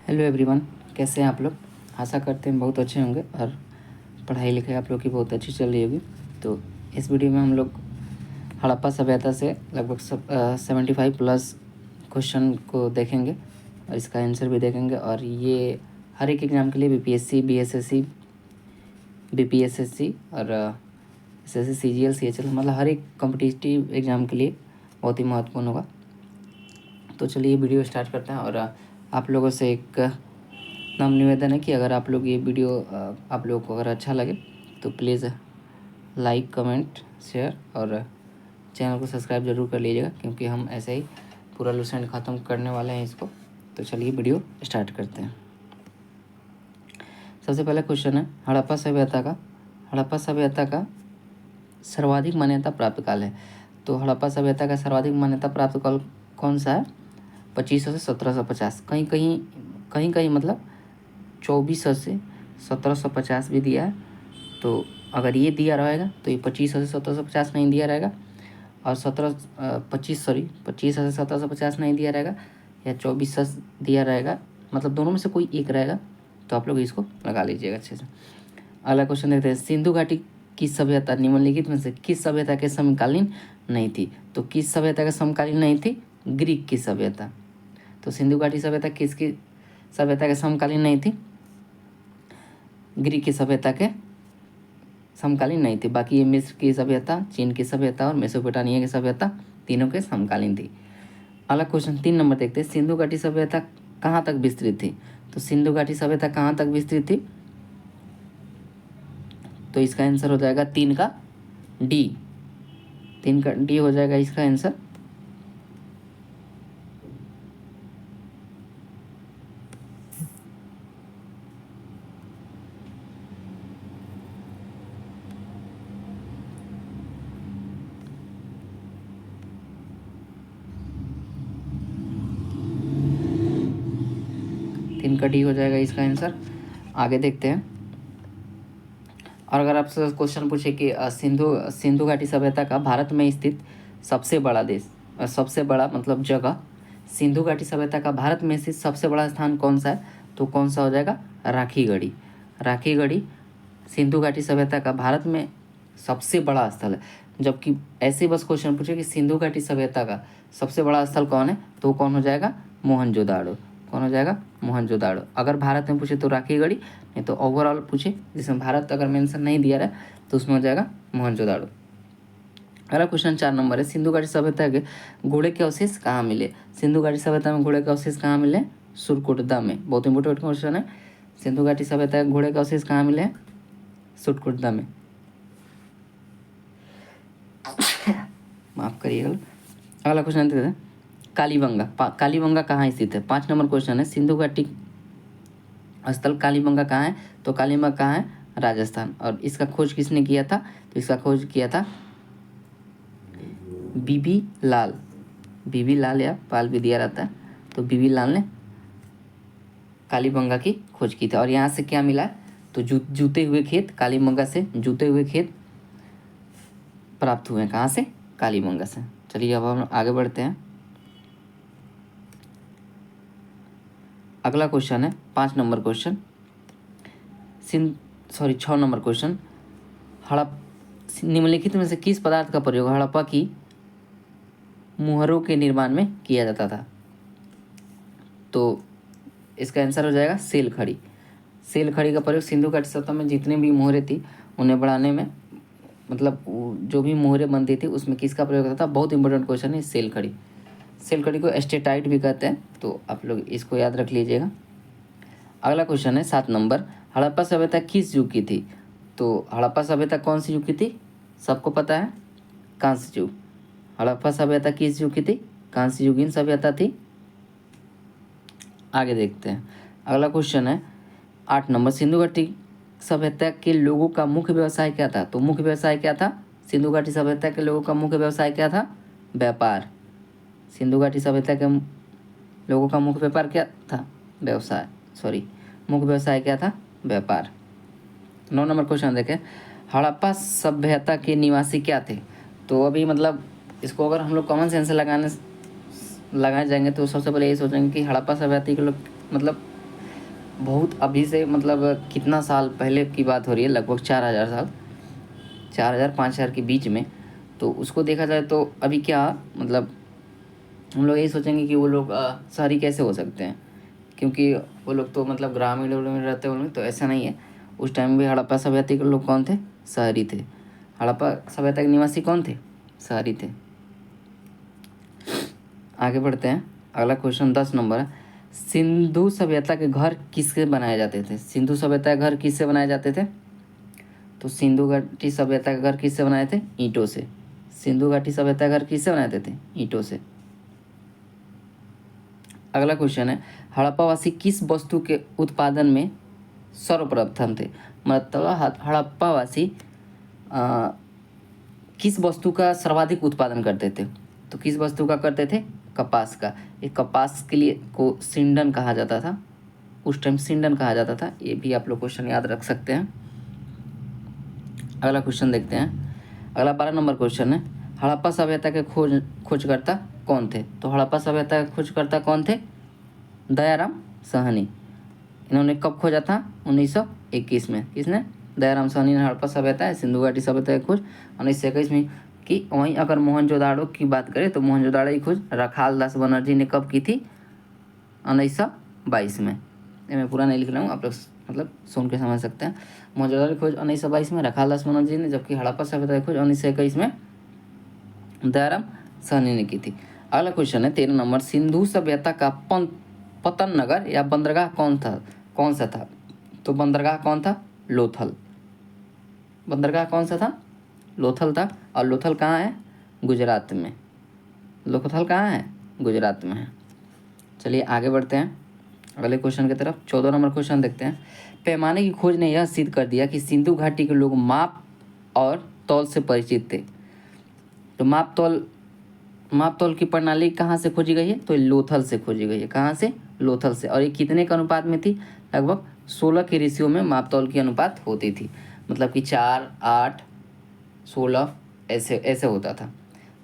Hello everyone, कैसे हैं आप लोग। आशा करते हैं बहुत अच्छे होंगे और पढ़ाई लिखाई आप लोग की बहुत अच्छी चल रही होगी। तो इस वीडियो में हम लोग हड़प्पा सभ्यता से लगभग 75 प्लस क्वेश्चन को देखेंगे और इसका आंसर भी देखेंगे। और ये हर एक एग्ज़ाम के लिए बीपीएससी, बीएसएससी, बीपीएसएससी और एसएससी, सीजीएल, सीएचएल, मतलब हर एक कॉम्पिटिटिव एग्ज़ाम के लिए बहुत ही महत्वपूर्ण होगा। तो चलिए वीडियो स्टार्ट करते हैं। और आप लोगों से एक नाम निवेदन है कि अगर आप लोग ये वीडियो आप लोगों को अगर अच्छा लगे तो प्लीज़ लाइक, कमेंट, शेयर और चैनल को सब्सक्राइब जरूर कर लीजिएगा, क्योंकि हम ऐसे ही पूरा लुसेंट ख़त्म करने वाले हैं इसको। तो चलिए वीडियो स्टार्ट करते हैं। सबसे पहला क्वेश्चन है हड़प्पा सभ्यता का सर्वाधिक मान्यता प्राप्त काल है। तो हड़प्पा सभ्यता का सर्वाधिक मान्यता प्राप्त काल कौन सा है? 2500 से 1750। कहीं मतलब 2400 से 1750 भी दिया है। तो अगर ये दिया रहेगा तो ये 2500 से 1750 नहीं दिया रहेगा, और 2500 से 1750 नहीं दिया रहेगा, या 2400 दिया रहेगा, मतलब दोनों में से कोई एक रहेगा। तो आप लोग इसको लगा लीजिएगा अच्छे से। अगला क्वेश्चन देखते हैं, सिंधु घाटी की सभ्यता निम्नलिखित में से किस सभ्यता के समकालीन नहीं थी? तो किस सभ्यता के समकालीन नहीं थी? ग्रीक की सभ्यता। तो सिंधु घाटी सभ्यता किसकी सभ्यता के समकालीन नहीं थी? ग्रीक की सभ्यता के समकालीन नहीं थी। बाकी ये मिस्र की सभ्यता, चीन की सभ्यता और मेसोपोटामिया की सभ्यता तीनों के समकालीन थी। अगला क्वेश्चन 3 नंबर देखते हैं, सिंधु घाटी सभ्यता कहाँ तक विस्तृत थी? तो सिंधु घाटी सभ्यता कहाँ तक विस्तृत थी? तो इसका आंसर हो जाएगा 3 का डी। 3 का डी हो जाएगा इसका आंसर। इनका डी हो जाएगा इसका आंसर। आगे देखते हैं। और अगर आपसे क्वेश्चन पूछे कि सिंधु घाटी सभ्यता का भारत में स्थित सबसे बड़ा देश, सबसे बड़ा मतलब जगह, सिंधु घाटी सभ्यता का भारत में स्थित सबसे बड़ा स्थान कौन सा है? तो कौन सा हो जाएगा? राखीगढ़ी। राखीगढ़ी सिंधु घाटी सभ्यता का भारत में सबसे बड़ा स्थल है। जबकि ऐसे बस क्वेश्चन पूछे कि सिंधु घाटी सभ्यता का सबसे बड़ा स्थल कौन है, तो कौन हो जाएगा? मोहनजोदाड़ो। कौन हो जाएगा? मोहनजोदाड़ो। अगर भारत में पूछे तो राखीगढ़ी, नहीं तो ओवरऑल पूछे जिसमें भारत अगर मेंशन नहीं दिया रहा तो उसमें हो जाएगा मोहनजोदाड़ो। अगला क्वेश्चन 4 नंबर है, सिंधु घाटी सभ्यता के घोड़े के अवशेष कहाँ मिले? सिंधु घाटी सभ्यता में घोड़े के अवशेष कहाँ मिले? सुरकुटदा में। बहुत इंपॉर्टेंट क्वेश्चन है। सिंधु घाटी सभ्यता के घोड़े के अवशेष कहाँ मिले? सुरकुटदा में। माफ करिएगा। अगला क्वेश्चन देते हैं, कालीबंगा। कालीबंगा कहाँ स्थित है? 5 नंबर क्वेश्चन है, सिंधु घाटी स्थल कालीबंगा कहाँ है? तो कालीबंगा कहाँ है? राजस्थान। और इसका खोज किसने किया था? तो इसका खोज किया था बीबी लाल। बीबी लाल या पाल भी दिया रहता है, तो बीबी लाल ने कालीबंगा की खोज की थी। और यहाँ से क्या मिला? तो जूते हुए खेत, कालीबंगा से जूते हुए खेत प्राप्त हुए। कहाँ से? कालीबंगा से। चलिए अब हम आगे बढ़ते हैं। अगला क्वेश्चन है 5 नंबर क्वेश्चन, 6 नंबर क्वेश्चन, निम्नलिखित में से किस पदार्थ का प्रयोग हड़प्पा की मुहरों के निर्माण में किया जाता था? तो इसका आंसर हो जाएगा सेल खड़ी। सेल खड़ी का प्रयोग सिंधु घाटी सभ्यता में जितने भी मोहरें थी उन्हें बढ़ाने में, मतलब जो भी मोहरें बनती थी उसमें किसका प्रयोग होता था? बहुत इंपॉर्टेंट क्वेश्चन है सेल खड़ी। सेल खड़ी को एस्टेटाइट भी कहते हैं, तो आप लोग इसको याद रख लीजिएगा। अगला क्वेश्चन है 7 नंबर, हड़प्पा सभ्यता किस युग की थी? तो हड़प्पा सभ्यता कौन सी युग की थी? सबको पता है, कांस्य युग। हड़प्पा सभ्यता किस युग की थी? कांस्य युगीन सभ्यता थी। आगे देखते हैं। अगला क्वेश्चन है 8 नंबर, सिंधु घाटी सभ्यता के लोगों का मुख्य व्यवसाय क्या था? तो मुख्य व्यवसाय क्या था? सिंधु घाटी सभ्यता के लोगों का मुख्य व्यवसाय क्या था? व्यापार। सिंधु घाटी सभ्यता के लोगों का मुख्य व्यापार क्या था? मुख्य व्यवसाय क्या था? व्यापार। 9 नंबर क्वेश्चन देखें, हड़प्पा सभ्यता के निवासी क्या थे? तो अभी मतलब इसको अगर हम लोग कॉमन सेंस लगाए जाएंगे तो सबसे पहले ये सोचेंगे कि हड़प्पा सभ्यता के लोग मतलब बहुत अभी से मतलब कितना साल पहले की बात हो रही है, लगभग 4000 साल, 4000 5000 के बीच में। तो उसको देखा जाए तो अभी क्या मतलब हम लोग यही सोचेंगे कि वो लोग शहरी कैसे हो सकते हैं, क्योंकि वो लोग तो मतलब ग्रामीण एरिया में रहते होंगे। तो ऐसा नहीं है, उस टाइम भी हड़प्पा सभ्यता के लोग कौन थे, शहरी थे। हड़प्पा सभ्यता के निवासी कौन थे, शहरी थे। आगे बढ़ते हैं, अगला क्वेश्चन 10 नंबर है, सिंधु सभ्यता के घर किससे बनाए जाते थे। सिंधु सभ्यता के घर किससे बनाए जाते थे, तो सिंधु घाटी सभ्यता के घर किससे बनाए थे, ईंटों से। सिंधु घाटी सभ्यता के घर किससे बनाए थे, ईंटों से। अगला क्वेश्चन है, हड़प्पावासी किस वस्तु के उत्पादन में सर्वप्रथम थे। मतलब हड़प्पावासी किस वस्तु का सर्वाधिक उत्पादन करते थे, तो किस वस्तु का करते थे, कपास का। ये कपास के लिए को सिंडन कहा जाता था, उस टाइम सिंडन कहा जाता था। ये भी आप लोग क्वेश्चन याद रख सकते हैं। अगला क्वेश्चन देखते हैं, अगला 12 नंबर क्वेश्चन है, हड़प्पा सभ्यता के खोजकर्ता कौन थे। तो हड़प्पा सभ्यता के खोजकर्ता कौन थे, दयाराम साहनी। इन्होंने कब खोजा था, 1921 में। किसने, दयाराम साहनी ने हड़प्पा सभ्यता है सिंधु घाटी सभ्यता की खोज 1921 में की। वहीं अगर मोहनजोदाड़ो की बात करें तो मोहनजोदाड़ो की खोज रखाल दास बनर्जी ने कब की थी, 1922 में। ये मैं पूरा नहीं लिख रहा हूँ, आप लोग मतलब सुन के समझ सकते हैं। मोहनजोदाड़ो की खोज 1922 में रखाल दास बनर्जी ने, जबकि हड़प्पा सभ्यता की खोज 1921 में दयाराम साहनी ने की थी। अगला क्वेश्चन है 13 नंबर, सिंधु सभ्यता का पतन नगर या बंदरगाह कौन सा था। तो बंदरगाह कौन था, लोथल। बंदरगाह कौन सा था, लोथल था। और लोथल कहाँ है, गुजरात में। लोथल कहाँ है, गुजरात में है। चलिए आगे बढ़ते हैं अगले क्वेश्चन की तरफ। 14 नंबर क्वेश्चन देखते हैं, पैमाने की खोज ने यह सिद्ध कर दिया कि सिंधु घाटी के लोग माप और तौल से परिचित थे। तो माप तौल की प्रणाली कहाँ से खोजी गई है, तो लोथल से खोजी गई है। कहाँ से, लोथल से। और ये कितने के अनुपात में थी, लगभग 16 के रेशियो में माप तौल की अनुपात होती थी। मतलब कि 4, 8, 16 ऐसे ऐसे होता था।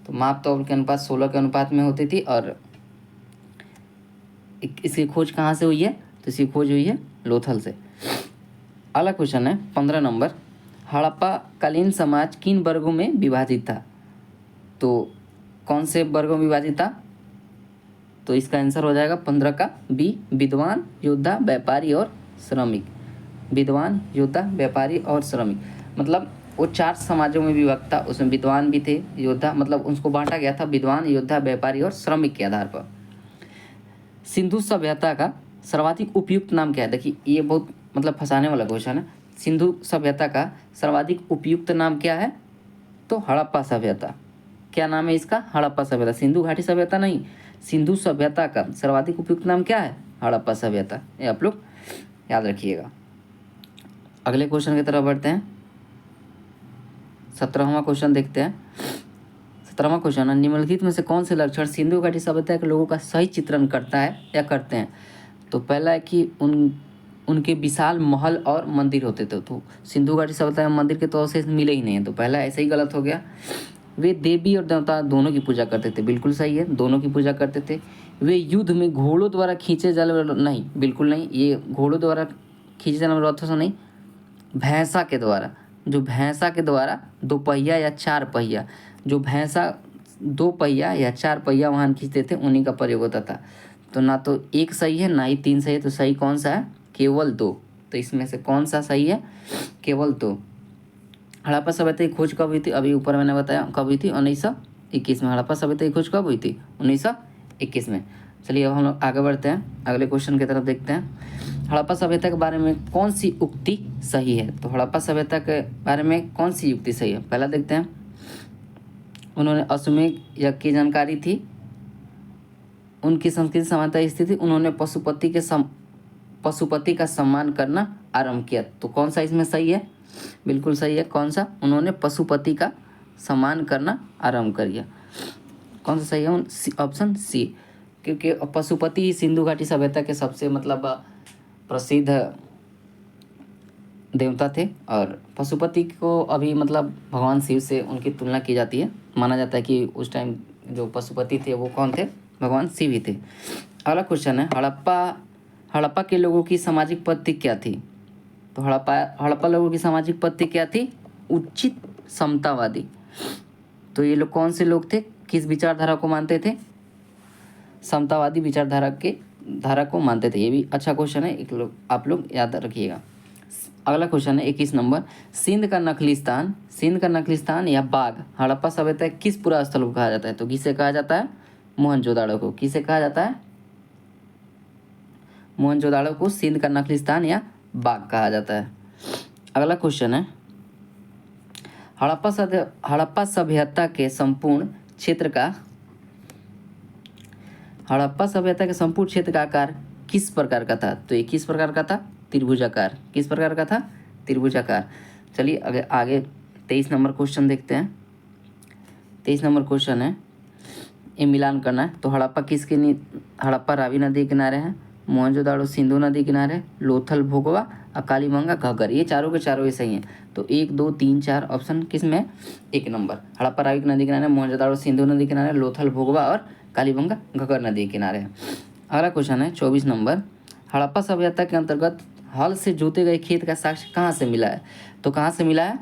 तो माप तौल के अनुपात 16 के अनुपात में होती थी। और इसकी खोज कहाँ से हुई है, तो इसकी खोज हुई है लोथल से। अगला क्वेश्चन है 15 नंबर, हड़प्पा कालीन समाज किन वर्गों में विभाजित था। तो कौन से वर्गों में विभाजित था, तो इसका आंसर हो जाएगा 15 का बी, विद्वान, योद्धा, व्यापारी और श्रमिक। विद्वान, योद्धा, व्यापारी और श्रमिक। मतलब वो 4 समाजों में विभक्त था, उसमें विद्वान भी थे, योद्धा, मतलब उसको बांटा गया था विद्वान, योद्धा, व्यापारी और श्रमिक के आधार पर। सिंधु सभ्यता का सर्वाधिक उपयुक्त नाम क्या है। देखिए ये बहुत मतलब फंसाने वाला क्वेश्चन है। सिंधु सभ्यता का सर्वाधिक उपयुक्त नाम क्या है, तो हड़प्पा सभ्यता। क्या नाम है इसका, हड़प्पा सभ्यता। सिंधु घाटी सभ्यता नहीं, सिंधु सभ्यता का सर्वाधिक उपयुक्त नाम क्या है, हड़प्पा सभ्यता। ये आप लोग याद रखिएगा। अगले क्वेश्चन की तरफ बढ़ते हैं। 17वां क्वेश्चन देखते हैं। 17वां क्वेश्चन है, निम्नलिखित में से कौन से लक्षण सिंधु घाटी सभ्यता के लोगों का सही चित्रण करता है या करते हैं। तो पहला है कि उनके विशाल महल और मंदिर होते थे। तो सिंधु घाटी सभ्यता में मंदिर के तौर से मिले ही नहीं है, तो पहला ऐसे ही गलत हो गया। वे देवी और देवता दोनों की पूजा करते थे, बिल्कुल सही है, दोनों की पूजा करते थे। वे युद्ध में घोड़ों द्वारा खींचे जाने वाले, नहीं बिल्कुल नहीं, ये घोड़ों द्वारा खींचे जाने वाले रथों से नहीं, भैंसा के द्वारा। जो भैंसा के द्वारा 2 पहिया या 4 पहिया, जो भैंसा 2 पहिया या 4 पहिया वाहन खींचते थे, उन्हीं का प्रयोग होता था। तो ना तो 1 सही है ना ही 3 सही है, तो सही कौन सा है, केवल 2। तो इसमें से कौन सा सही है, केवल 2। हड़प्पा सभ्यता की खोज कब हुई थी, अभी ऊपर मैंने बताया कब हुई थी, 1921 में। हड़प्पा सभ्यता की खोज कब हुई थी, 1921 में। चलिए अब हम लोग आगे बढ़ते हैं, अगले क्वेश्चन की तरफ देखते हैं। हड़प्पा सभ्यता के बारे में कौन सी उक्ति सही है। तो हड़प्पा सभ्यता के बारे में कौन सी युक्ति सही है, पहला देखते हैं। उन्होंने अश्वमेध यज्ञ की जानकारी थी, उनकी संस्कृति समानता स्थिति, उन्होंने पशुपति का सम्मान करना आरंभ किया। तो कौन सा इसमें सही है, बिल्कुल सही है। कौन सा, उन्होंने पशुपति का सम्मान करना आरंभ कर दिया। कौन सा सही है, ऑप्शन सी, क्योंकि पशुपति ही सिंधु घाटी सभ्यता के सबसे मतलब प्रसिद्ध देवता थे। और पशुपति को अभी मतलब भगवान शिव से उनकी तुलना की जाती है। माना जाता है कि उस टाइम जो पशुपति थे वो कौन थे, भगवान शिव ही थे। अगला क्वेश्चन है, हड़प्पा हड़प्पा के लोगों की सामाजिक पद्धति क्या थी? तो हड़प्पा लोगों की सामाजिक पद्धति क्या थी? उचित समतावादी। तो ये लोग कौन से लोग थे, किस विचारधारा को मानते थे? समतावादी धारा को मानते थे। ये भी अच्छा क्वेश्चन है, आप लोग याद रखिएगा। अगला क्वेश्चन है 21 नंबर, सिंध का नकलिस्तान या बाग हड़प्पा सभ्यता किस पुरा स्थल को कहा जाता है? तो किसे कहा जाता है? मोहनजोदाड़ो को। किसे कहा जाता है? मोहनजोदाड़ो को सिंध का नकलिस्तान या बाग कहा जाता है। अगला क्वेश्चन है, हड़प्पा सभ्यता के संपूर्ण क्षेत्र का आकार किस प्रकार का था? तो ये किस प्रकार का था? त्रिभुजाकार। किस प्रकार का था? त्रिभुजाकार। चलिए आगे 23 नंबर क्वेश्चन देखते हैं। 23 नंबर क्वेश्चन है, ये मिलान करना है। तो हड़प्पा रावी नदी के किनारे है, मोहनजोदाड़ो सिंधु नदी किनारे, लोथल भोगवा और कालीबंगा घग्गर। ये चारों के चारों ही सही हैं। तो 1 2 3 4 ऑप्शन किस में? 1 नंबर। हड़प्पा रावी नदी किनारे, मोहनजोदाड़ो सिंधु नदी किनारे, लोथल भोगवा और कालीबंगा घग्गर नदी के किनारे है। अगला क्वेश्चन है 24 नंबर, हड़प्पा सभ्यता के अंतर्गत हल से जोते गए खेत का साक्ष्य कहाँ से मिला है? तो कहाँ से मिला है?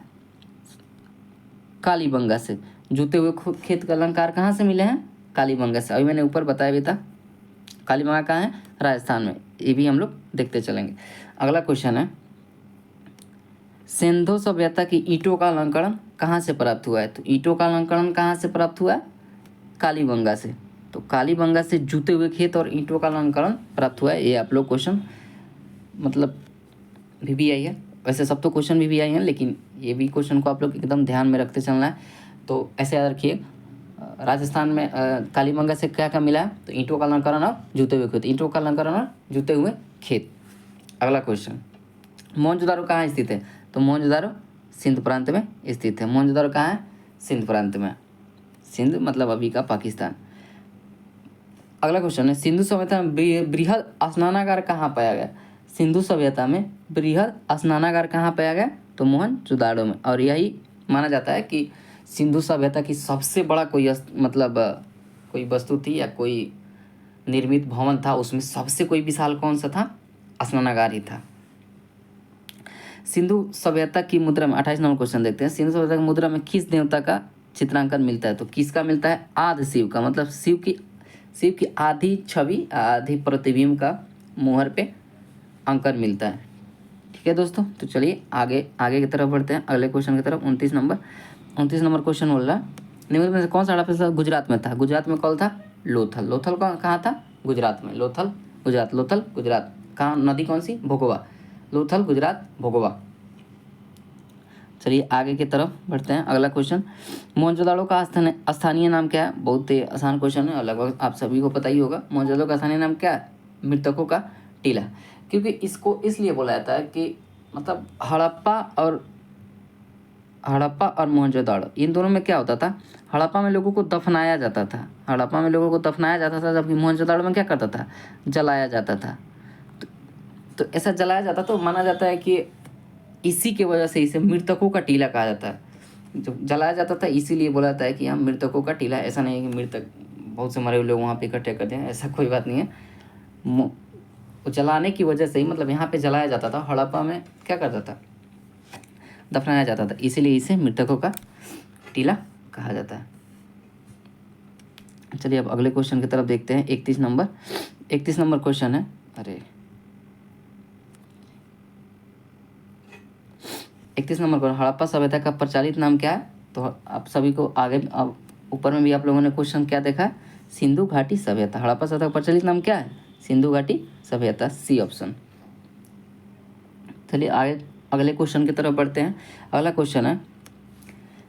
कालीबंगा से। जोते हुए खेत का अलंकार कहाँ से मिले हैं? कालीबंगा से। अभी मैंने ऊपर बताया भी था। कालीबंगा कहाँ है? राजस्थान में। ये भी हम लोग देखते चलेंगे। अगला क्वेश्चन है, सिंधु सभ्यता की ईंटों का अलंकरण कहाँ से प्राप्त हुआ है? तो ईंटों का अलंकरण कहाँ से प्राप्त हुआ है? कालीबंगा से। तो कालीबंगा से जूते हुए खेत और ईंटों का अलंकरण प्राप्त हुआ है। ये आप लोग क्वेश्चन मतलब VVI है। वैसे सब तो क्वेश्चन VVI हैं, लेकिन ये भी क्वेश्चन को आप लोग एकदम ध्यान में रखते चलना है। तो ऐसे याद रखिए, राजस्थान में कालीबंगा से क्या क्या मिला है? तो ईंटों का अलंकरण और जूते हुए खेत। ईंटों का अलंकरण और जूते हुए खेत। अगला क्वेश्चन, मोहनजोदाड़ो कहाँ स्थित है? तो मोहनजोदाड़ो सिंध प्रांत में स्थित है। मोहनजोदाड़ो कहाँ है? सिंध प्रांत में। सिंध मतलब अभी का पाकिस्तान। अगला क्वेश्चन है, सिंधु सभ्यता में बृहद स्नानागार कहाँ पाया गया? सिंधु सभ्यता में बृहद स्नानागार कहाँ पाया गया? तो मोहनजोदाड़ो में। और यही माना जाता है कि सिंधु सभ्यता की सबसे बड़ा कोई वस्तु थी या कोई निर्मित भवन था, उसमें सबसे कोई विशाल कौन सा था? स्नानागार ही था। सिंधु सभ्यता की मुद्रा में 28 नंबर क्वेश्चन देखते हैं। सिंधु सभ्यता की मुद्रा में किस देवता का चित्रांकन मिलता है? तो किसका मिलता है? आदि शिव का। मतलब शिव की आधी छवि, आधी प्रतिबिंब का मुहर पे अंकन मिलता है। ठीक है दोस्तों, तो चलिए आगे की तरफ बढ़ते हैं, अगले क्वेश्चन की तरफ। 29 नंबर क्वेश्चन बोल रहा है, निम्न में से कौन सा हड़प्पा गुजरात में था? गुजरात में कौन था? लोथल कहाँ था? गुजरात में। लोथल गुजरात। कहाँ? नदी कौन सी? भोगवा। लोथल गुजरात, भोगवा। चलिए आगे की तरफ बढ़ते हैं। अगला क्वेश्चन, मोहनजोदाड़ो का स्थानीय नाम क्या है? बहुत ही आसान क्वेश्चन है, लगभग आप सभी को पता ही होगा। मोहनजोदाड़ो का स्थानीय नाम क्या है? मृतकों का टीला। क्योंकि इसको इसलिए बोला जाता है कि मतलब हड़प्पा और मोहनजोदाड़ो, इन दोनों में क्या होता था? हड़प्पा में लोगों को दफनाया जाता था, जबकि मोहनजोदाड़ो में क्या करता था? जलाया जाता था। तो ऐसा जलाया जाता, तो माना जाता है कि इसी के वजह से इसे मृतकों का टीला कहा जाता है। जो जलाया जाता था इसीलिए बोला जाता है कि हम मृतकों का टीला। ऐसा नहीं है कि मृतक बहुत से मरे हुए लोग वहाँ पे इकट्ठे करते हैं, ऐसा कोई बात नहीं है। जलाने की वजह से ही, मतलब यहाँ पे जलाया जाता था, हड़प्पा में क्या करता था? दफनाया जाता था, इसीलिए इसे मृतकों का टीला कहा जाता है। चलिए अब अगले क्वेश्चन की तरफ देखते हैं। 31 नंबर क्वेश्चन है। 31 नंबर पर हड़प्पा सभ्यता का प्रचलित नाम क्या है? तो आप सभी को आगे अब ऊपर में भी आप लोगों ने क्वेश्चन क्या देखा है? सिंधु घाटी सभ्यता। हड़प्पा सभ्यता का प्रचलित नाम क्या है? सिंधु घाटी सभ्यता, सी ऑप्शन। चलिए आगे अगले क्वेश्चन की तरफ बढ़ते हैं। अगला क्वेश्चन है,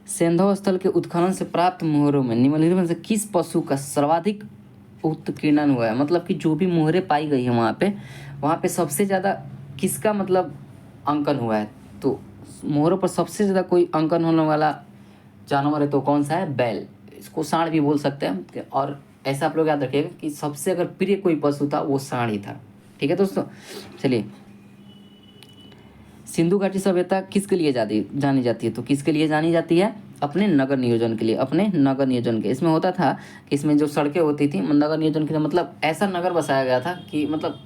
सिंधु स्थल के उत्खनन से प्राप्त मोहरों में निम्नलिखित में से किस पशु का सर्वाधिक उत्कीर्णन हुआ है? मतलब कि जो भी मोहरें पाई गई है वहाँ पे सबसे ज़्यादा किसका मतलब अंकन हुआ है? तो मोहरों पर सबसे ज़्यादा कोई अंकन होने वाला जानवर है तो कौन सा है? बैल। इसको सांड भी बोल सकते हैं। और ऐसा आप लोग याद रखिएगा कि सबसे अगर प्रिय कोई पशु था वो सांड ही था। ठीक है दोस्तों, चलिए सिंधु घाटी सभ्यता किसके लिए जानी जाती है? तो किसके लिए जानी जाती है? अपने नगर नियोजन के लिए, अपने नगर नियोजन के। इसमें होता था कि इसमें जो सड़कें होती थी नगर नियोजन के लिए, मतलब ऐसा नगर बसाया गया था कि मतलब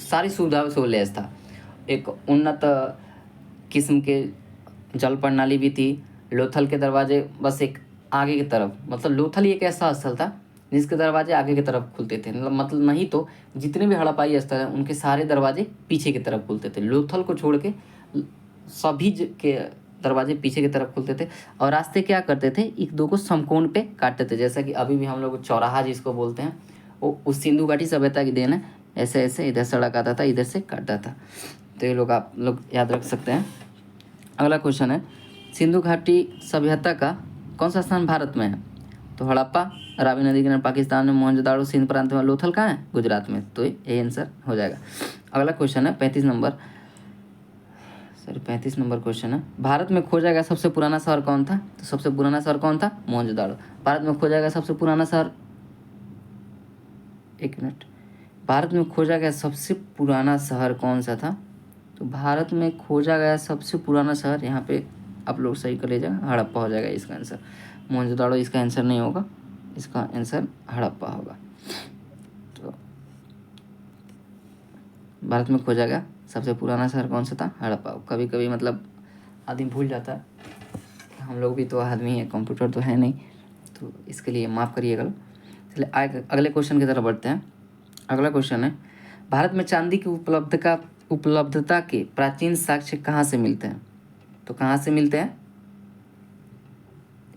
सारी सुविधाओं से वो लैस था। एक उन्नत किस्म के जल प्रणाली भी थी। लोथल के दरवाजे बस एक आगे की तरफ, मतलब लोथल ही एक ऐसा स्थल था जिसके दरवाजे आगे की तरफ खुलते थे, मतलब नहीं तो जितने भी हड़प्पाई स्थल हैं उनके सारे दरवाजे पीछे की तरफ खुलते थे। लोथल को छोड़ के सभी के दरवाजे पीछे की तरफ खुलते थे। और रास्ते क्या करते थे, एक दो को समकोण पे काटते थे, जैसा कि अभी भी हम लोग चौराहा जिसको बोलते हैं, वो उस सिंधु घाटी सभ्यता की देन है। ऐसे ऐसे इधर सड़क आता था, इधर से काटता था। तो ये लोग आप लोग याद रख सकते हैं। अगला क्वेश्चन है, सिंधु घाटी सभ्यता का कौन सा स्थान भारत में है? तो हड़प्पा, रावी नदी किनारे पाकिस्तान में, मोहनजोदाड़ो सिंध प्रांत में, लोथल कहाँ है? गुजरात में। तो ये आंसर हो जाएगा। अगला क्वेश्चन है 35 नंबर क्वेश्चन है, भारत में खोजा गया सबसे पुराना शहर कौन था? तो सबसे पुराना शहर कौन था? मोहनजोदाड़ो। भारत में खोजा गया सबसे पुराना शहर, एक मिनट, भारत में खोजा गया सबसे पुराना शहर कौन सा था? तो भारत में खोजा गया सबसे पुराना शहर, यहाँ पे आप लोग सही कर लीजिएगा, हड़प्पा हो जाएगा इसका आंसर। मोहनजोदाड़ो इसका आंसर नहीं होगा, इसका आंसर हड़प्पा होगा। तो भारत में खोजा गया सबसे पुराना शहर कौन सा था? हड़प्पा। कभी कभी मतलब आदमी भूल जाता है, हम लोग भी तो आदमी है, कंप्यूटर तो है नहीं, तो इसके लिए माफ़ करिएगा। चलिए अगले क्वेश्चन की तरफ बढ़ते हैं। अगला क्वेश्चन है, भारत में चांदी की उपलब्धता के प्राचीन साक्ष्य कहाँ से मिलते हैं? तो कहाँ से मिलते हैं?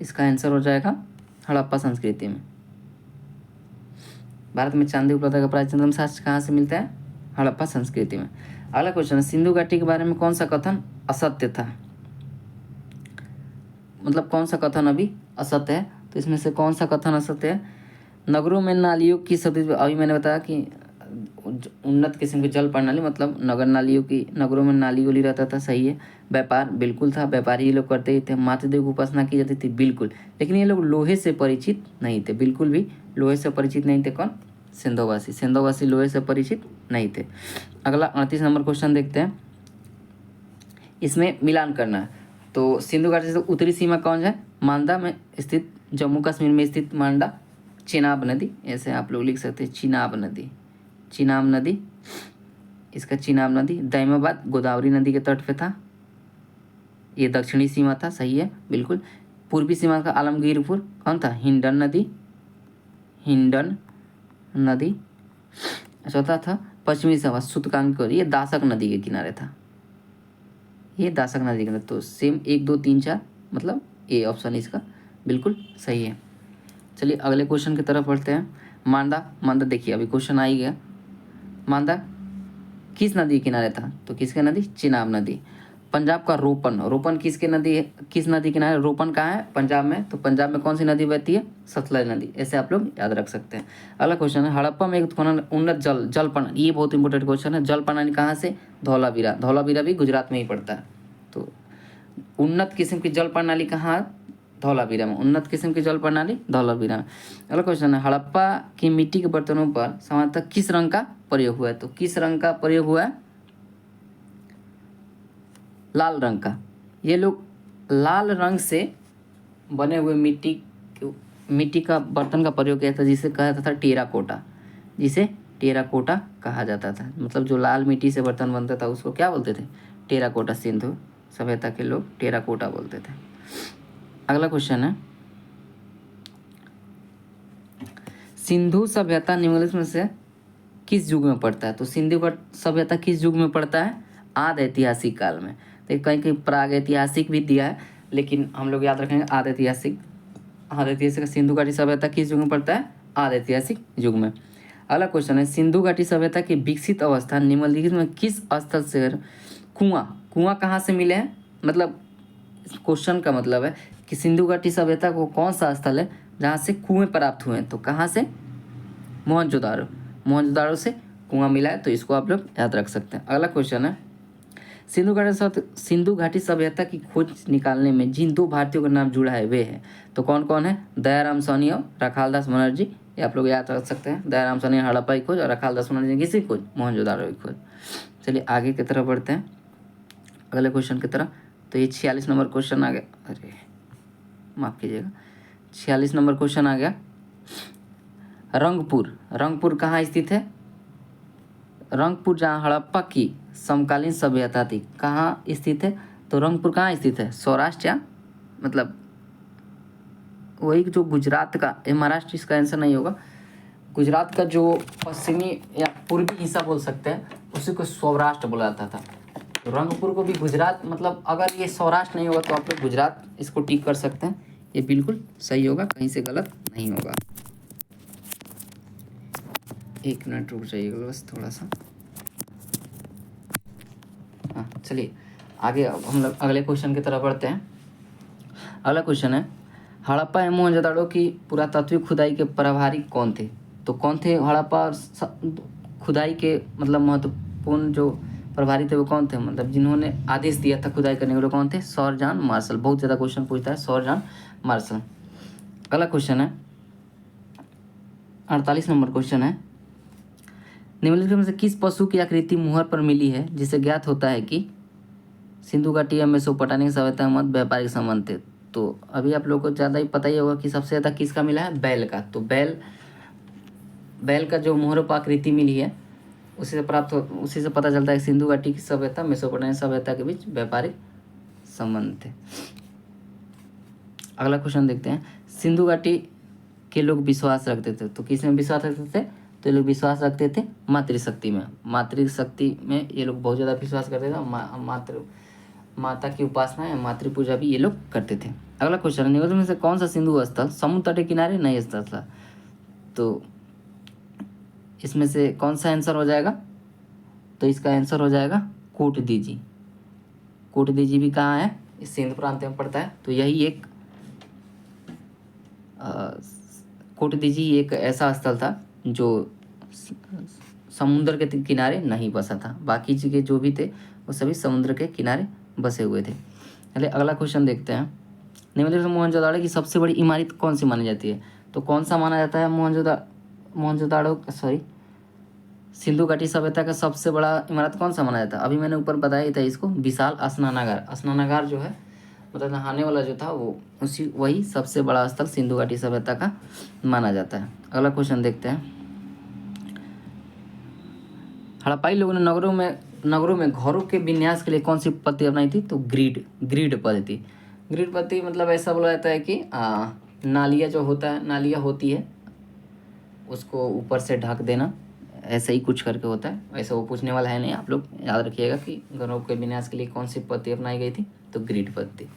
इसका आंसर हो जाएगा हड़प्पा संस्कृति में। भारत में चांदी उपलब्धता का प्राचीनतम साक्ष्य कहाँ से मिलता है? हड़प्पा संस्कृति में। अगला क्वेश्चन है, सिंधु घाटी के बारे में कौन सा कथन असत्य था? मतलब कौन सा कथन अभी असत्य है? तो इसमें से कौन सा कथन असत्य है? नगरों में नालियों की सदी, अभी मैंने बताया कि उन्नत किस्म की जल प्रणाली, मतलब नगर नालियों की, नगरों में नाली गोली रहता था, सही है। व्यापार बिल्कुल था, व्यापारी ये लोग करते ही थे। मातृदेव की उपासना की जाती थी, बिल्कुल। लेकिन ये लोग लोहे से परिचित नहीं थे, बिल्कुल भी लोहे से परिचित नहीं थे। कौन? सिंधुवासी लोहे से परिचित नहीं थे। अगला 38 नंबर क्वेश्चन देखते हैं, इसमें मिलान करना है। तो सिंधु घाटी से उत्तरी सीमा कौन है? मांडा में स्थित, जम्मू कश्मीर में स्थित मांडा, चिनाब नदी, ऐसे आप लोग लिख सकते हैं, चिनाब नदी, इसका चिनाब नदी। दैमाबाद गोदावरी नदी के तट पे था, ये दक्षिणी सीमा था, सही है बिल्कुल। पूर्वी सीमा का आलमगीरपुर कौन था? हिंडन नदी। चौथा था पश्चिमी सीमा सुतकांकोर, ये दासक नदी के किनारे था, ये दासक नदी के किनारे। तो सेम 1 2 3 4, मतलब ए ऑप्शन इसका बिल्कुल सही है। चलिए अगले क्वेश्चन की तरफ बढ़ते हैं। मांडा देखिए अभी क्वेश्चन आ ही गया। मांडा किस नदी के किनारे था? तो किसके नदी? चिनाब नदी। पंजाब का रोपन किस नदी किनारे? रोपन कहाँ है? पंजाब में। तो पंजाब में कौन सी नदी बहती है? सतलज नदी। ऐसे आप लोग याद रख सकते हैं। अगला क्वेश्चन है, हड़प्पा में एक उन्नत जल प्रणाली, ये बहुत इंपॉर्टेंट क्वेश्चन है। जल प्रणाली कहाँ से? धौलावीरा भी गुजरात में ही पड़ता है। तो उन्नत किस्म की जल प्रणाली कहाँ? धौलावीरा में। उन्नत किस्म की जल प्रणाली धौलावीरा में। अगला क्वेश्चन है, हड़प्पा की मिट्टी के बर्तनों पर सामान्यतः किस रंग का प्रयोग हुआ है? तो किस रंग का प्रयोग हुआ है? लाल रंग का। ये लोग लाल रंग से बने हुए मिट्टी का बर्तन का प्रयोग किया था, जिसे कहा जाता था टेराकोटा कहा जाता था। मतलब जो लाल मिट्टी से बर्तन बनता था उसको क्या बोलते थे? टेराकोटा। सिंधु सभ्यता के लोग टेराकोटा बोलते थे। अगला क्वेश्चन है, सिंधु सभ्यता निम्नलिखित में से किस युग में पड़ता है? तो सिंधु सभ्यता किस युग में पड़ता है? आद ऐतिहासिक काल में। तो कहीं कहीं प्राग ऐतिहासिक भी दिया है, लेकिन हम लोग याद रखेंगे आद ऐतिहासिक। सिंधु घाटी सभ्यता किस युग में पड़ता है? आद ऐतिहासिक युग में। अगला क्वेश्चन है, सिंधु घाटी सभ्यता की विकसित अवस्था निम्नलिखित में किस स्थल से? कुआं कहाँ से मिले हैं? मतलब क्वेश्चन का मतलब है कि सिंधु घाटी सभ्यता को कौन सा स्थल है जहाँ से कुएं प्राप्त हुए हैं? तो कहाँ से? मोहनजोदाड़ो से कुआं मिला है, तो इसको आप लोग याद रख सकते हैं। अगला क्वेश्चन है, सिंधु घाटी सभ्यता की खोज निकालने में जिन 2 भारतीयों का नाम जुड़ा है वे है, तो कौन कौन है? दयाराम साहनी और रखालदास बनर्जी। ये आप लोग याद रख सकते हैं। दयाराम साहनी हड़प्पा की खोज और रखालदास बनर्जी किसी खोज? मोहनजोदाड़ो की खोज। चलिए आगे की तरफ बढ़ते हैं, अगले क्वेश्चन की तरफ। तो ये 46 नंबर क्वेश्चन आ गया, अरे माफ़ कीजिएगा, 46 नंबर क्वेश्चन आ गया। रंगपुर कहाँ स्थित है? रंगपुर जहाँ हड़प्पा की समकालीन सभ्यता थी कहाँ स्थित है? तो रंगपुर कहाँ स्थित है? सौराष्ट्र या मतलब वही जो गुजरात का, ये महाराष्ट्र इसका आंसर नहीं होगा। गुजरात का जो पश्चिमी या पूर्वी हिस्सा बोल सकते हैं उसी को सौराष्ट्र बोला जाता था। तो रंगपुर को भी गुजरात, मतलब अगर ये सौराष्ट्र नहीं होगा तो आप लोग गुजरात इसको टिक कर सकते हैं। ये बिल्कुल सही होगा, कहीं से गलत नहीं होगा। एक मिनट रुक जाइएगा बस थोड़ा सा। हाँ चलिए आगे अब हम लोग अगले क्वेश्चन की तरफ बढ़ते हैं। अगला क्वेश्चन है, हड़प्पा एवं मोहनजोदड़ो की पुरातात्विक खुदाई के प्रभारी कौन थे? तो कौन थे हड़प्पा और खुदाई के मतलब महत्वपूर्ण जो प्रभारी थे वो कौन थे? मतलब जिन्होंने आदेश दिया था खुदाई करने के लिए कौन थे? Sir John Marshall. बहुत ज़्यादा क्वेश्चन पूछता है सर जॉन मार्शल। अगला क्वेश्चन है 48 नंबर क्वेश्चन है, निम्नलिखित में से किस पशु की आकृति मुहर पर मिली है जिसे ज्ञात होता है कि सिंधु घाटी या मेसोपोटामिया सभ्यता में व्यापारिक संबंध थे? तो अभी आप लोगों को ज़्यादा ही पता ही होगा कि सबसे ज़्यादा किसका मिला है? बैल का। तो बैल का जो मुहर पर आकृति मिली है उसी से पता चलता है कि सिंधु घाटी की सभ्यता मेसोपोटामिया सभ्यता के बीच व्यापारिक संबंध थे। अगला क्वेश्चन देखते हैं, सिंधु घाटी के लोग विश्वास रखते थे, तो किस में विश्वास रखते थे? तो ये लोग विश्वास रखते थे मातृशक्ति में। मातृशक्ति में ये लोग बहुत ज़्यादा विश्वास करते थे। माता की उपासना या मातृ पूजा भी ये लोग करते थे। अगला क्वेश्चन है, निम्नलिखित में से कौन सा सिंधु स्थल समुद्र तट के किनारे नहीं स्थित था? तो इसमें से कौन सा आंसर हो जाएगा? तो इसका आंसर हो जाएगा कोटदीजी। कोटदीजी भी कहाँ है? इस सिंध प्रांत में पड़ता है। तो यही एक कोटदीजी एक ऐसा स्थल था जो समुद्र के किनारे नहीं बसा था। बाकी जगह जो भी थे वो सभी समुद्र के किनारे बसे हुए थे। चलिए अगला क्वेश्चन देखते हैं, निम्नलिखित में मोहनजोदड़ो की सबसे बड़ी इमारत कौन सी मानी जाती है? तो कौन सा माना जाता है मोहनजोदड़ो सिंधु घाटी सभ्यता का सबसे बड़ा इमारत कौन सा माना जाता है? अभी मैंने ऊपर बताया था इसको, विशाल स्नानागार। स्नानागार जो है मतलब नहाने वाला जो था वो वही सबसे बड़ा स्थल सिंधु घाटी सभ्यता का माना जाता है। अगला क्वेश्चन देखते हैं, हड़प्पाई लोगों ने नगरों में घरों के विन्यास के लिए कौन सी पद्धति अपनाई थी? तो ग्रिड पद्धति। ग्रिड पद्धति मतलब ऐसा बोला जाता है कि नालियाँ होती है उसको ऊपर से ढक देना, ऐसा ही कुछ करके होता है। वैसे वो पूछने वाला है नहीं, आप लोग याद रखिएगा कि घरों के विन्यास के लिए कौन सी पद्धति अपनाई गई थी? तो ग्रिड पद्धति।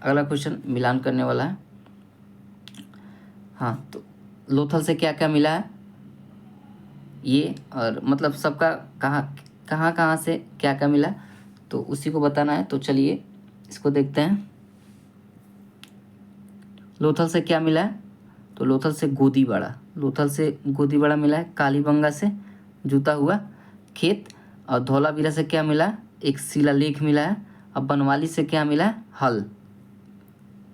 अगला क्वेश्चन मिलान करने वाला है। हाँ, तो लोथल से क्या क्या मिला है ये, और मतलब सबका कहाँ से क्या क्या मिला तो उसी को बताना है। तो चलिए इसको देखते हैं, लोथल से क्या मिला है? तो लोथल से गोदीबाड़ा मिला है, कालीबंगा से जूता हुआ खेत, और धौलावीरा से क्या मिला? एक शिलालेख मिला है। अब बनवाली से क्या मिला? हल।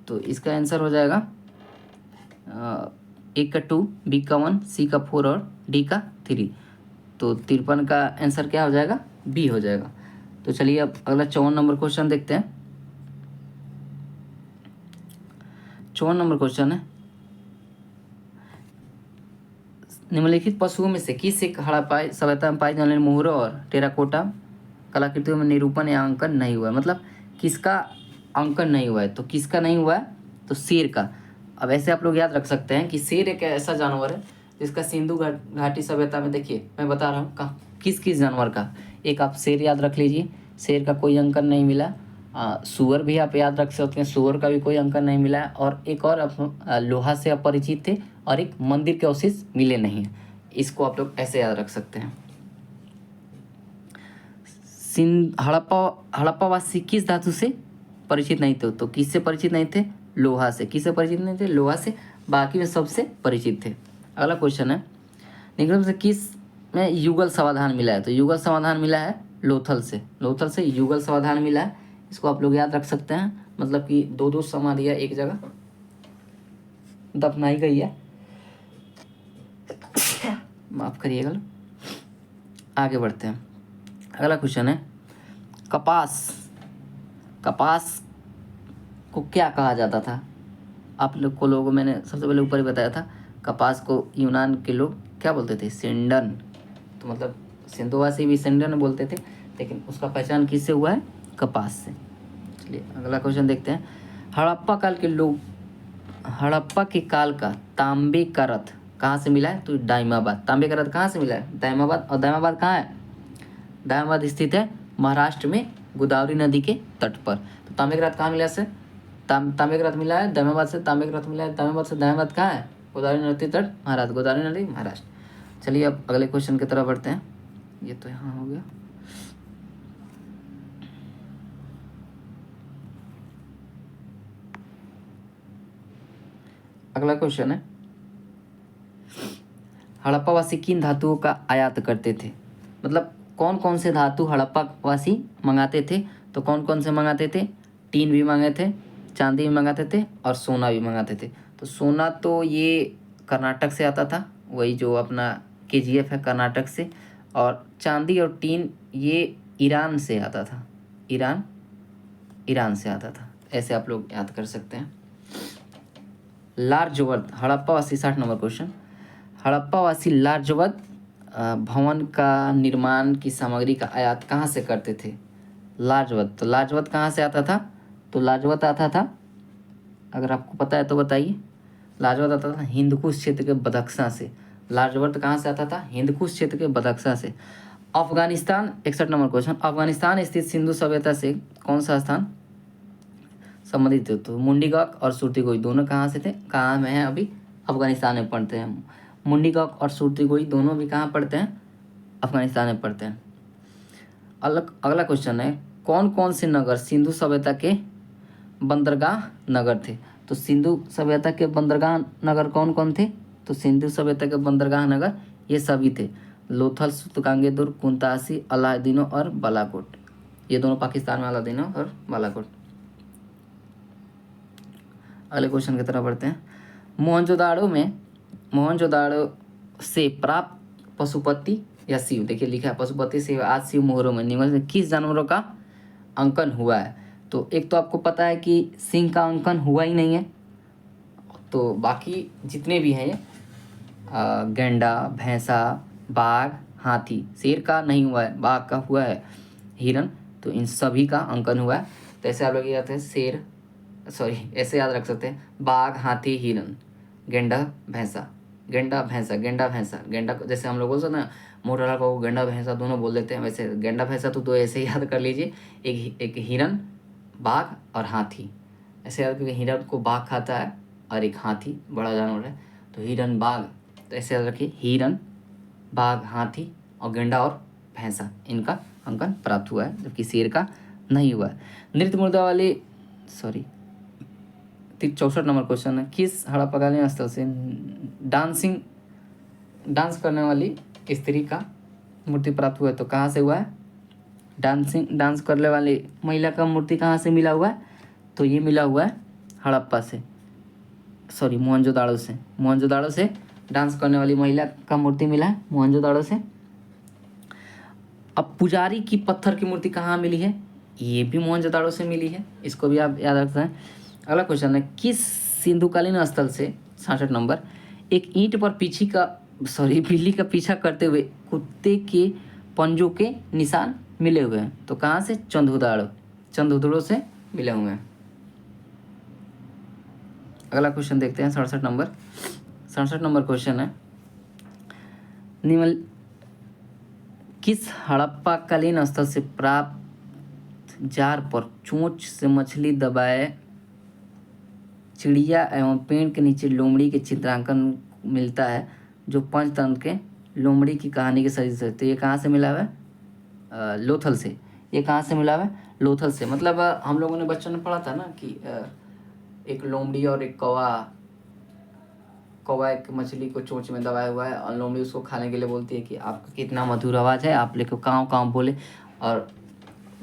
तो इसका आंसर हो जाएगा ए का 2, बी का 1, सी का 4 और डी का 3। तो 53 का आंसर क्या हो जाएगा? बी हो जाएगा। तो चलिए अब अगला 54 नंबर क्वेश्चन देखते हैं। 54 नंबर क्वेश्चन है, निम्नलिखित पशुओं में से किस एक हड़प्पा सभ्यता में पाई जाने वाली मोहरों और टेराकोटा कलाकृतियों में निरूपण या अंकन नहीं हुआ है? मतलब किसका अंकन नहीं हुआ है? तो किसका नहीं हुआ है? तो शेर का। अब ऐसे आप लोग याद रख सकते हैं कि शेर एक ऐसा जानवर है जिसका सिंधु घाटी सभ्यता में, देखिए मैं बता रहा हूँ किस जानवर का, एक आप शेर याद रख लीजिए, शेर का कोई अंकन नहीं मिला। सुअर भी आप याद रख सकते हैं, सुअर का भी कोई अंकन नहीं मिला। और एक और लोहा से अपरिचित थे, और एक मंदिर के अवशेष मिले नहीं। इसको आप लोग ऐसे याद रख सकते हैं। हड़प्पावासी किस धातु से परिचित नहीं थे? तो किससे परिचित नहीं थे? लोहा से। किससे परिचित नहीं थे? लोहा से। बाकी में सबसे परिचित थे। अगला क्वेश्चन है, निम्न में से किस में युगल समाधान मिला है? तो युगल समाधान मिला है लोथल से युगल समाधान मिला है। इसको आप लोग याद रख सकते हैं, मतलब कि दो समाधियाँ एक जगह दफनाई गई है। माफ करिएगा। आगे बढ़ते हैं। अगला क्वेश्चन है, कपास को क्या कहा जाता था? आप लोग को मैंने सबसे पहले ऊपर ही बताया था, कपास को यूनान के लोग क्या बोलते थे? सिंडन। तो मतलब सिंधुवासी भी इंडियन बोलते थे, लेकिन उसका पहचान किससे हुआ है? कपास से। चलिए अगला क्वेश्चन देखते हैं। हड़प्पा के काल का तांबे का रथ कहाँ से मिला है? तो दाइमाबाद। तांबे का रथ कहाँ से मिला है? दाइमाबाद। और दाइमाबाद कहाँ है? दाइमाबाद स्थित है महाराष्ट्र में, गोदावरी नदी के तट पर। तो तांबे का रथ कहाँ मिला से? तांबे का रथ मिला है दाइमाबाद से। तांबे का रथ मिला है दाइमाबाद से। दाइमाबाद कहाँ है? गोदावरी नदी तट, महाराष्ट्र। गोदावरी नदी, महाराष्ट्र। चलिए अब अगले क्वेश्चन की तरफ बढ़ते हैं। ये तो यहाँ हो गया। अगला क्वेश्चन है, हड़प्पावासी किन धातुओं का आयात करते थे? मतलब कौन कौन से धातु हड़प्पावासी मंगाते थे? तो कौन कौन से मंगाते थे? टीन भी मंगाए थे, चांदी भी मंगाते थे और सोना भी मंगाते थे। तो सोना तो ये कर्नाटक से आता था, वही जो अपना KGF है कर्नाटक से। और चांदी और टीन ये ईरान से आता था, ईरान से आता था। ऐसे आप लोग याद कर सकते हैं। लार्जवर्थ हड़प्पावासी, 60 नंबर क्वेश्चन। हड़प्पावासी लार्जवर्थ भवन का निर्माण की सामग्री का आयात कहाँ से करते थे? लार्जवर्थ। तो लार्जवर्थ कहाँ से आता था? तो लार्जवर्थ आता था, अगर आपको पता है तो बताइए। लार्जवर्थ आता था हिंदकुश क्षेत्र के बदख्शां से। लार्जवर्थ कहाँ से आता था? हिंदकुश क्षेत्र के बदख्शां से। Afghanistan, 61 number question. अफगानिस्तान स्थित सिंधु सभ्यता से कौन सा स्थान संबंधित थे? तो मुंडीगक और सुरतीगोई दोनों कहाँ से थे? कहाँ में है? अभी अफगानिस्तान में पढ़ते हैं। मुंडीगक और सुरतीगोई दोनों भी कहाँ पढ़ते हैं? अफगानिस्तान में पढ़ते हैं। अगला क्वेश्चन है, कौन कौन से नगर सिंधु सभ्यता के बंदरगाह नगर थे? तो सिंधु सभ्यता के बंदरगाह नगर कौन कौन थे? तो सिंधु सभ्यता के बंदरगाह नगर ये सभी थे, लोथल, सुतकांगेदुर, कुंतासी, अलादीनो और बालाकोट। ये दोनों पाकिस्तान में, अलादीनो और बालाकोट। अगले क्वेश्चन की तरफ बढ़ते हैं। मोहनजोदाड़ो से प्राप्त पशुपति या शिव, देखिए लिखा है पशुपति से आज शिव मोहरों में निम्न में किस जानवरों का अंकन हुआ है? तो एक तो आपको पता है कि सिंह का अंकन हुआ ही नहीं है, तो बाकी जितने भी हैं गैंडा, भैंसा, बाघ, हाथी, शेर का नहीं हुआ है, बाघ का हुआ है, हिरन, तो इन सभी का अंकन हुआ है। तो ऐसे आप लोग याद है ऐसे याद रख सकते हैं, बाघ, हाथी, हिरन, गेंडा, भैंसा, गेंडा, भैंसा, गेंडा, भैंसा, गेंडा, जैसे हम लोग बोलते हैं ना मोटर को गेंडा भैंसा दोनों बोल देते हैं, वैसे गेंडा भैंसा तो दो ऐसे याद कर लीजिए। एक हिरन, बाघ और हाथी। ऐसे याद क्योंकि हिरन को बाघ खाता है और एक हाथी बड़ा जानवर है, तो हिरन, बाघ, तो ऐसे याद रखिए हिरन, बाघ, हाथी और गेंडा और भैंसा, इनका अंकन प्राप्त हुआ है, जबकि शेर का नहीं हुआ है। नृत्य मुद्रा वाली 64 नंबर क्वेश्चन है, किस हड़प्पाकालीन स्थल से डांस करने वाली स्त्री का मूर्ति प्राप्त हुआ है? तो कहाँ से हुआ है? डांस करने वाली महिला का मूर्ति कहाँ से मिला हुआ है? तो ये मिला हुआ है हड़प्पा से, मोहनजोदाड़ो से डांस करने वाली महिला का मूर्ति मिला है मोहनजोदाड़ो से। अब पुजारी की पत्थर की मूर्ति कहाँ मिली है? ये भी मोहनजोदाड़ो से मिली है, इसको भी आप याद रखते हैं। अगला क्वेश्चन है, किस सिंधुकालीन स्थल से, 66 नंबर, एक ईंट पर बिल्ली का पीछा करते हुए कुत्ते के पंजों के निशान मिले हुए हैं? तो कहाँ से? चंदुदाड़ो से मिले हुए हैं। अगला क्वेश्चन देखते हैं, 67 नंबर क्वेश्चन है, किस हड़प्पाकालीन स्थल से प्राप्त जार पर चोंच से मछली दबाए चिड़िया एवं पेड़ के नीचे लोमड़ी के चित्रांकन मिलता है, जो पंचतंत्र के लोमड़ी की कहानी के सही से? तो ये कहाँ से मिला हुआ है? लोथल से। ये कहाँ से मिला हुआ है? लोथल से। मतलब हम लोगों ने बच्चों ने पढ़ा था ना कि एक लोमड़ी और एक कौवा एक मछली को चोंच में दबाया हुआ है, और लोमड़ी उसको खाने के लिए बोलती है कि आपका कितना मधुर आवाज़ है, आप लेको काँव काँव बोले, और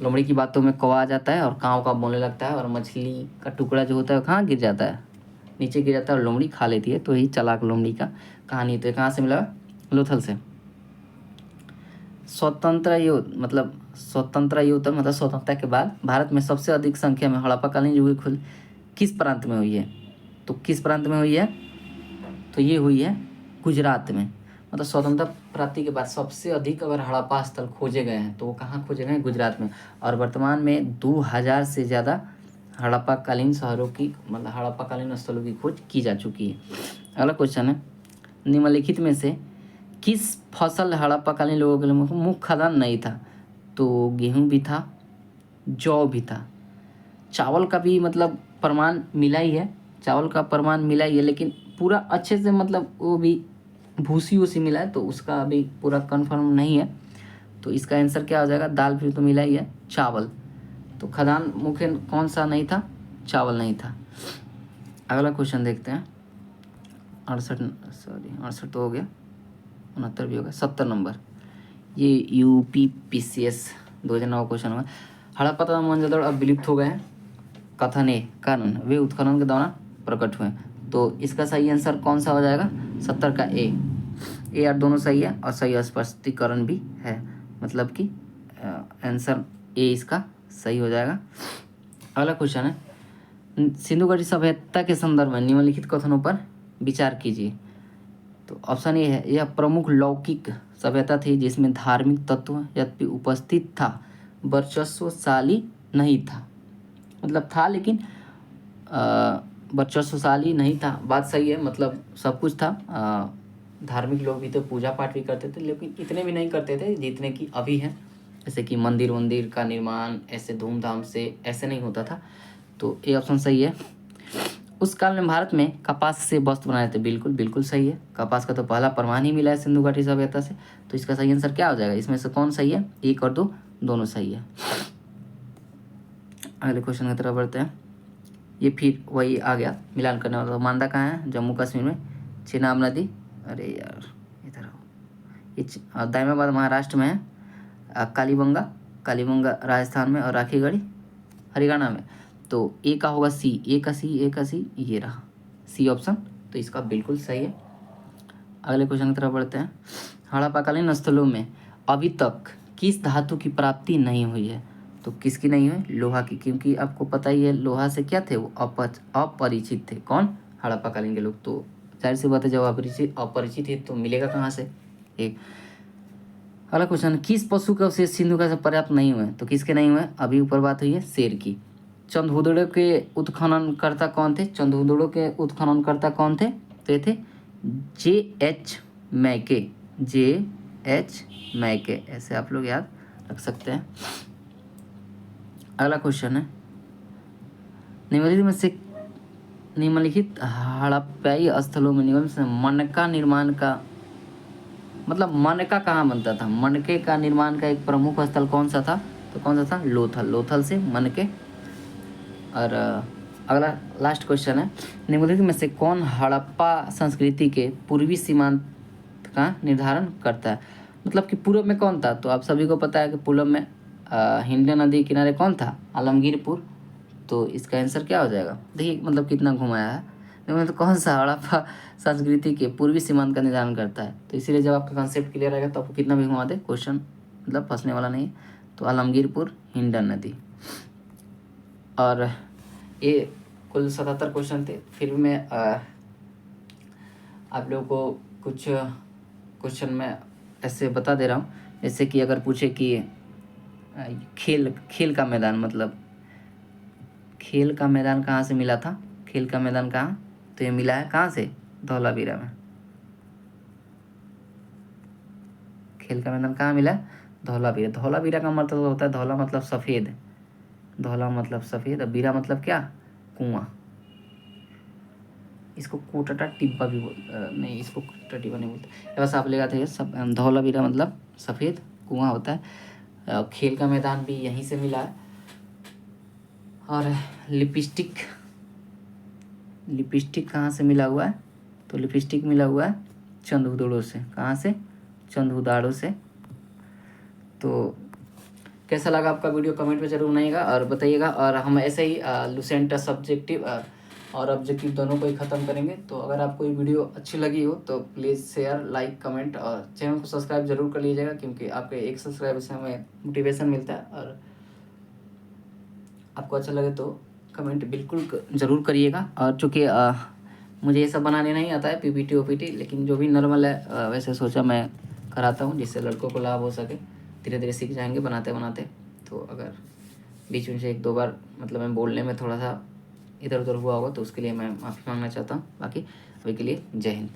लोमड़ी की बातों में कौवा आ जाता है और काँव काँव बोलने लगता है, और मछली का टुकड़ा जो होता है वो कहाँ गिर जाता है? नीचे गिर जाता है और लोमड़ी खा लेती है। तो यही चालाक लोमड़ी का कहानी। तो कहाँ से मिला? लोथल से। स्वतंत्रता युद्ध मतलब स्वतंत्रता के बाद भारत में सबसे अधिक संख्या में हड़प्पाकालीन युग की खोज किस प्रांत में हुई है? तो किस प्रांत में हुई है? तो ये हुई है गुजरात में। मतलब स्वतंत्रता प्राप्ति के बाद सबसे अधिक अगर हड़प्पा स्थल खोजे गए हैं तो वो कहाँ खोजे गए हैं? गुजरात में। और वर्तमान में 2000 से ज़्यादा हड़प्पाकालीन शहरों की मतलब हड़प्पाकालीन स्थलों की खोज की जा चुकी है। अगला क्वेश्चन है, निम्नलिखित में से किस फसल हड़प्पाकालीन लोगों के लिए मुख्य खदान नहीं था? तो गेहूँ भी था, जौ भी था, चावल का भी मतलब प्रमाण मिला ही है, चावल का प्रमाण मिला ही है, लेकिन पूरा अच्छे से मतलब वो भी भूसी वूसी मिला है तो उसका अभी पूरा कंफर्म नहीं है। तो इसका आंसर क्या हो जाएगा? दाल भी तो मिला ही है, चावल। तो खदान मुख्य कौन सा नहीं था? चावल नहीं था। अगला क्वेश्चन देखते हैं, 68 तो हो गया, 69 भी हो गया, 70 नंबर। ये UPPCS 2009 क्वेश्चन होगा। हड़प्पा तथा मोहनजोदड़ो अब विलुप्त हो गए हैं, कथन ए कारण वे उत्खनन के दौरान प्रकट हुए। तो इसका सही आंसर कौन सा हो जाएगा? 70 का ए और दोनों सही है और सही स्पष्टीकरण भी है, मतलब कि आंसर ए इसका सही हो जाएगा। अगला क्वेश्चन है, सिंधु घाटी सभ्यता के संदर्भ में निम्नलिखित कथनों पर विचार कीजिए। तो ऑप्शन ए है, यह प्रमुख लौकिक सभ्यता थी जिसमें धार्मिक तत्व यद्यपि उपस्थित था वर्चस्वशाली नहीं था। मतलब था लेकिन वर्चस्वशाली नहीं था, बात सही है, मतलब सब कुछ था। धार्मिक लोग भी तो पूजा पाठ भी करते थे लेकिन इतने भी नहीं करते थे जितने कि अभी हैं। जैसे कि मंदिर वंदिर का निर्माण ऐसे धूमधाम से ऐसे नहीं होता था। तो ये ऑप्शन सही है। उस काल में भारत में कपास से वस्त्र बनाए थे, बिल्कुल बिल्कुल सही है। कपास का तो पहला प्रमाण ही मिला है सिंधु घाटी सभ्यता से। तो इसका सही आंसर क्या हो जाएगा? इसमें से कौन सही है? 1 और 2 दोनों सही है। अगले क्वेश्चन की तरफ बढ़ते हैं। ये फिर वही आ गया मिलान करने वाला। मांदा कहाँ है? जम्मू कश्मीर में। चेनाब नदी, अरे यार इधर आओ, ये दाइमाबाद महाराष्ट्र में है। कालीबंगा राजस्थान में और राखीगढ़ी हरियाणा में। तो ए का होगा सी, ए का सी ये रहा सी ऑप्शन। तो इसका बिल्कुल सही है। अगले क्वेश्चन की तरफ बढ़ते हैं। हड़प्पाकालीन स्थलों में अभी तक किस धातु की प्राप्ति नहीं हुई है? तो किसकी नहीं हुई? लोहा की, क्योंकि आपको पता ही है लोहा से क्या थे वो अपरिचित थे। कौन? हड़प्पाकालीन के लोग। तो जाहिर सी बात है जब अपरिचित है तो मिलेगा कहाँ से? एक। अगला क्वेश्चन, किस पशु के अवशेष सिंधु घाटी से पर्याप्त नहीं हुए? तो किसके नहीं हुए? अभी ऊपर बात हुई है शेर की। चंदहुदड़ो के उत्खननकर्ता कौन थे? चंदहुदड़ो के उत्खननकर्ता कौन थे? तो ये थे JH मैके, ऐसे आप लोग याद रख सकते हैं। अगला क्वेश्चन है, निम्नलिखित हड़प्पाई स्थलों में निम्न से मनका निर्माण का मतलब मनका कहाँ बनता था? मनके का निर्माण का एक प्रमुख स्थल कौन सा था? तो कौन सा था? लोथल से मनके। और अगला लास्ट क्वेश्चन है, निम्नलिखित में से कौन हड़प्पा संस्कृति के पूर्वी सीमांत का निर्धारण करता है? मतलब कि पूर्व में कौन था? तो आप सभी को पता है कि पूर्व में हिंड नदी किनारे कौन था? आलमगीरपुर। तो इसका आंसर क्या हो जाएगा? देखिए मतलब कितना घुमाया है। तो कौन सा हड़प्पा संस्कृति के पूर्वी सीमांत का निर्धारण करता है? तो इसीलिए जब आपका कॉन्सेप्ट क्लियर रहेगा तो आपको कितना भी घुमा दे क्वेश्चन मतलब फंसने वाला नहीं है। तो आलमगीरपुर, हिंडन नदी। और ये कुल 77 क्वेश्चन थे। फिर भी मैं आप लोगों को कुछ क्वेश्चन मैं ऐसे बता दे रहा हूँ। जैसे कि अगर पूछे कि खेल का मैदान मतलब खेल का मैदान कहाँ से मिला था? खेल का मैदान कहाँ? तो ये मिला है कहाँ से? धौलावीरा में। खेल का मैदान कहाँ मिला? धौलावीरा। धौलावीरा का मतलब होता है धौला मतलब सफ़ेद, धौला मतलब सफ़ेद और बीरा मतलब क्या? कुआं। इसको कोटटा टिब्बा भी नहीं, इसको कोटटा टिब्बा नहीं बोलते। बस आप लेगा थे सब। धौलावीरा मतलब सफ़ेद कुआं होता है। खेल का मैदान भी यहीं से मिला है। और लिपस्टिक कहाँ से मिला हुआ है? तो लिपस्टिक मिला हुआ है चंदहुदड़ो से। कहाँ से? चंदहुदाड़ो से। तो कैसा लगा आपका वीडियो कमेंट में जरूर बनाइएगा और बताइएगा। और हम ऐसे ही लुसेंट सब्जेक्टिव और ऑब्जेक्टिव दोनों को ही ख़त्म करेंगे। तो अगर आपको ये वीडियो अच्छी लगी हो तो प्लीज़ शेयर, लाइक, कमेंट और चैनल को सब्सक्राइब जरूर कर लीजिएगा, क्योंकि आपके एक सब्सक्राइब से हमें मोटिवेशन मिलता है। और आपको अच्छा लगे तो कमेंट बिल्कुल ज़रूर करिएगा। और चूँकि मुझे ये सब बनाने नहीं आता है पीपीटी ओपीटी, लेकिन जो भी नॉर्मल है वैसे सोचा मैं कराता हूँ जिससे लड़कों को लाभ हो सके। धीरे धीरे सीख जाएंगे बनाते बनाते। तो अगर बीच में से एक दो बार मतलब मैं बोलने में थोड़ा सा इधर उधर हुआ होगा तो उसके लिए मैं माफ़ी मांगना चाहता हूँ। बाकी अभी के लिए जय हिंद।